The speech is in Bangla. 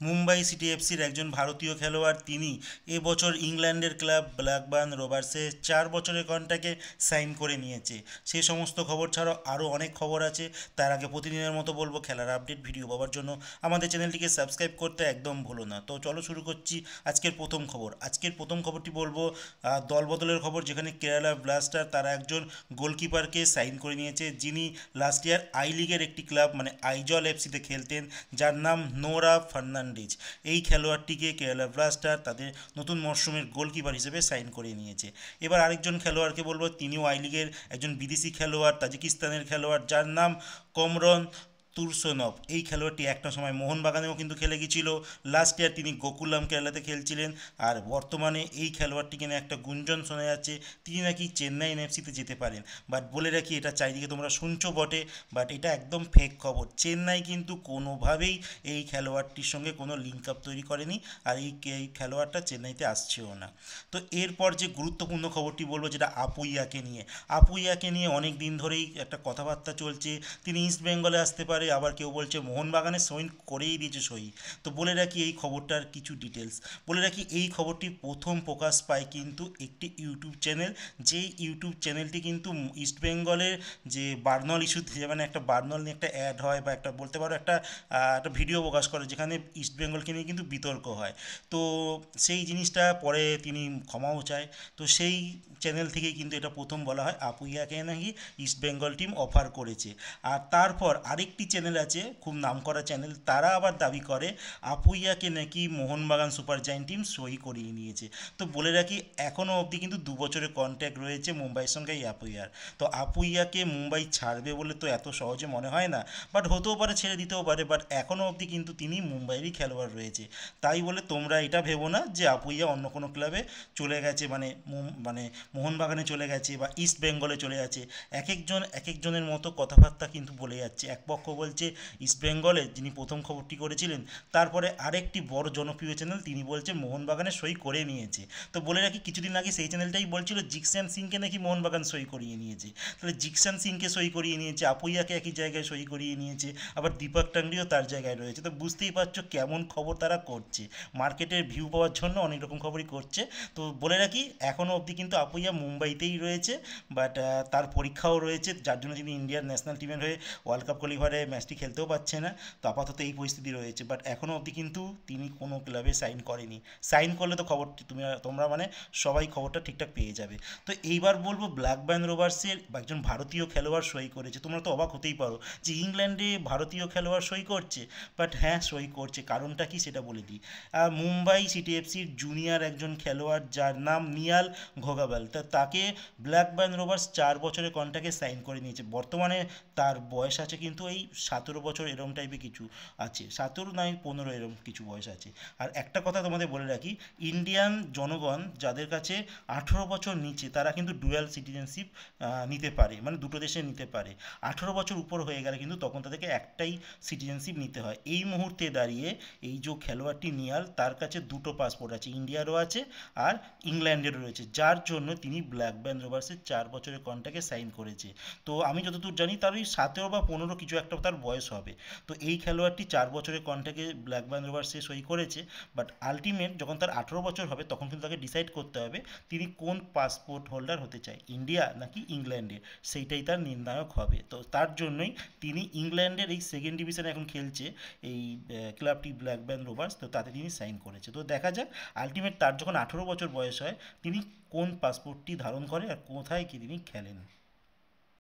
মুম্বাই সিটি এফসির একজন ভারতীয় খেলোয়াড়, তিনি এবছর ইংল্যান্ডের ক্লাব ব্ল্যাকবার্ন রোভার্সে 4 বছরের কন্ট্রাক্টে সাইন করে নিয়েছে। সে সমস্ত খবর ছাড়াও আরও অনেক খবর আছে। তার আগে প্রতিদিনের মতো বলবো, খেলার আপডেট ভিডিও পাওয়ার জন্য আমাদের চ্যানেলটিকে সাবস্ক্রাইব করতে একদম ভুলো না। তো চলো শুরু করছি আজকের প্রথম খবর। আজকের প্রথম খবরটি বলবো দলবদলের খবর, যেখানে কেরালা ব্লাস্টার তারা একজন গোলকিপারকে সাইন করে নিয়েছে, যিনি লাস্ট ইয়ার আই লিগের একটি ক্লাব মানে আইজল এফসিতে খেলতেন, যার নাম নোরা ফার্নান্ডেজ। এই খেলোয়াড়টিকে কেরালা ব্লাস্টার তাদের নতুন মরশুমের গোলকিপার হিসেবে সাইন করে নিয়েছে। এবার আরেকজন খেলোয়াড়কে বলবো, তিনিও আই লিগের একজন বিদেশি খেলোয়াড়, তাজিকিস্তানের খেলোয়াড়, যার নাম কমরন তুরসোনভ। এই খেলোয়াড়টি একটা সময় মোহনবাগানেও কিন্তু খেলে গিয়েছিল। লাস্ট ইয়ার তিনি গোকুলাম কেরালাতে খেলছিলেন। আর বর্তমানে এই খেলোয়াড়টিকে নিয়ে একটা গুঞ্জন শোনা যাচ্ছে, তিনি নাকি চেন্নাই এফসিতে যেতে পারেন। বাট বলে রাখি, এটা চারিদিকে তোমরা শুনছো বটে, বাট এটা একদম ফেক খবর। চেন্নাই কিন্তু কোনোভাবেই এই খেলোয়াড়টির সঙ্গে কোনো লিঙ্ক আপ তৈরি করেনি, আর এই খেলোয়াড়টা চেন্নাইতে আসছেও না। তো এরপর যে গুরুত্বপূর্ণ খবরটি বলবো, যেটা আপুইয়াকে নিয়ে। আপুইয়াকে নিয়ে অনেক দিন ধরেই একটা কথাবার্তা চলছে, তিনি ইস্ট বেঙ্গলে আসতে পারে, আবার কেউ বলছে মোহনবাগানে সই করেই দিয়েছে সই। তো বলে রাখি এই খবরটার কিছু ডিটেলস। বলে রাখি এই খবরটি প্রথম প্রকাশ পায় কিন্তু একটি ইউটিউব চ্যানেল, যেই ইউটিউব চ্যানেলটি কিন্তু ইস্ট বেঙ্গলের যে বার্নল ইস্যুতে, মানে একটা বার্নল নিয়ে একটা অ্যাড হয় বা একটা বলতে পারো একটা ভিডিও প্রকাশ করে, যেখানে ইস্ট বেঙ্গলকে নিয়ে কিন্তু বিতর্ক হয়। তো সেই জিনিসটা পরে তিনি ক্ষমাও চায়। তো সেই চ্যানেল থেকেই কিন্তু এটা প্রথম বলা হয় আপুইয়াকে নাকি ইস্ট বেঙ্গল টিম অফার করেছে। আর তারপর আরেকটি চ্যানেল আছে, খুব নামকরা চ্যানেল, তারা আবার দাবি করে আপুইয়াকে নাকি মোহনবাগান সুপার জায়েন্ট টিম সই করিয়ে নিয়েছে। তো বলে রাখি, এখনও অবধি কিন্তু 2 বছরের কন্ট্যাক্ট রয়েছে মুম্বাইয়ের সঙ্গে এই আপুইয়ার। তো আপুইয়াকে মুম্বাই ছাড়বে বলে তো এত সহজে মনে হয় না, বাট হতেও পারে, ছেড়ে দিতেও পারে। বাট এখনও অবধি কিন্তু তিনি মুম্বাইয়েরই খেলোয়াড় রয়েছে। তাই বলে তোমরা এটা ভেবো না যে আপুইয়া অন্য কোনো ক্লাবে চলে গেছে, মানে মোহনবাগানে চলে গেছে বা ইস্ট বেঙ্গলে চলে গেছে। এক একজনের মতো কথাবার্তা কিন্তু বলে যাচ্ছে। এক পক্ষ বলছে ইস্ট বেঙ্গলে, যিনি প্রথম খবরটি করেছিলেন, তারপরে আরেকটি বড় জনপ্রিয় চ্যানেল তিনি বলছে মোহনবাগানে সই করে নিয়েছে। তো বলে রাখি, কিছুদিন আগে সেই চ্যানেলটাই বলছিল জিকসান সিংকে নাকি মোহনবাগান সই করিয়ে নিয়েছে। তাহলে জিকসান সিংকে সই করিয়ে নিয়েছে, আপুইয়াকে একই জায়গায় সই করিয়ে নিয়েছে, আবার দীপক টাংরিও তার জায়গায় রয়েছে। তো বুঝতেই পারছো কেমন খবর তারা করছে, মার্কেটের ভিউ পাওয়ার জন্য অনেক রকম খবরই করছে। তো বলে রাখি, এখনও অবধি কিন্তু আপুইয়া মুম্বাইতেই রয়েছে, বাট তার পরীক্ষাও রয়েছে, যার জন্য তিনি ইন্ডিয়ার ন্যাশনাল টিমের হয়ে ওয়ার্ল্ড কাপ কোয়ালিফায়ারে ম্যাচটি খেলতেও পারছে না। তো আপাতত এই পরিস্থিতি রয়েছে, বাট এখনও অবধি কিন্তু তিনি কোনো ক্লাবে সাইন করেনি। সাইন করলে তো খবরটি তোমরা মানে সবাই খবরটা ঠিকঠাক পেয়ে যাবে। তো এইবার বলবো, ব্ল্যাকবার্ন রোভার্সের একজন ভারতীয় খেলোয়াড় সই করেছে। তোমরা তো অবাক হতেই পারো যে ইংল্যান্ডে ভারতীয় খেলোয়াড় সই করছে, বাট হ্যাঁ, সই করছে। কারণটা কি সেটা বলে দিই। মুম্বাই সিটি এফসির জুনিয়র একজন খেলোয়াড়, যার নাম নিয়াল ঘোগাবাল, তাকে ব্ল্যাকবার্ন রোভার্স 4 বছরের কন্ট্রাক্টে সাইন করে নিয়েছে। বর্তমানে তার বয়স আছে কিন্তু এই 17 বছর, এরম টাইপের কিছু আছে, 17 নয় 15 এরম কিছু বয়স আছে। আর একটা কথা তোমাদের বলে রাখি, ইন্ডিয়ান জনগণ যাদের কাছে 18 বছর নিচে, তারা কিন্তু ডুয়াল সিটিজেনশিপ নিতে পারে, মানে দুটো দেশে নিতে পারে। 18 বছর উপর হয়ে গেলে কিন্তু তখন তাদেরকে একটাই সিটিজেনশিপ নিতে হয়। এই মুহূর্তে দাঁড়িয়ে এই যে খেলোয়াড়টি নিয়াল, তার কাছে দুটো পাসপোর্ট আছে, ইন্ডিয়ারও আছে আর ইংল্যান্ডেরও রয়েছে, যার জন্য তিনি ব্ল্যাকবার্ন রোভার্সের 4 বছরের কন্ট্রাক্টে সাইন করেছে। তো আমি যতদূর জানি তার ওই 17 বা 15 কিছু একটা তার বয়স হবে। তো এই খেলোয়াড়টি 4 বছরের কন্ট্রাক্টে ব্ল্যাকবার্ন রোভার্সে সই করেছে। বাট আলটিমেট যখন তার 18 বছর হবে, তখন কিন্তু তাকে ডিসাইড করতে হবে তিনি কোন পাসপোর্ট হোল্ডার হতে চায়, ইন্ডিয়া নাকি ইংল্যান্ডের, সেইটাই তার নির্ণায়ক হবে। তো তার জন্যই তিনি ইংল্যান্ডের এই সেকেন্ড ডিভিশনে এখন খেলছে এই ক্লাবটি ব্ল্যাকবার্ন রোভার্স, তো তাতে তিনি সাইন করেছে। তো দেখা যাক আলটিমেট তার যখন 18 বছর বয়স হয়, তিনি কোন পাসপোর্টটি ধারণ করে আর কোথায় কি তিনি খেলেন।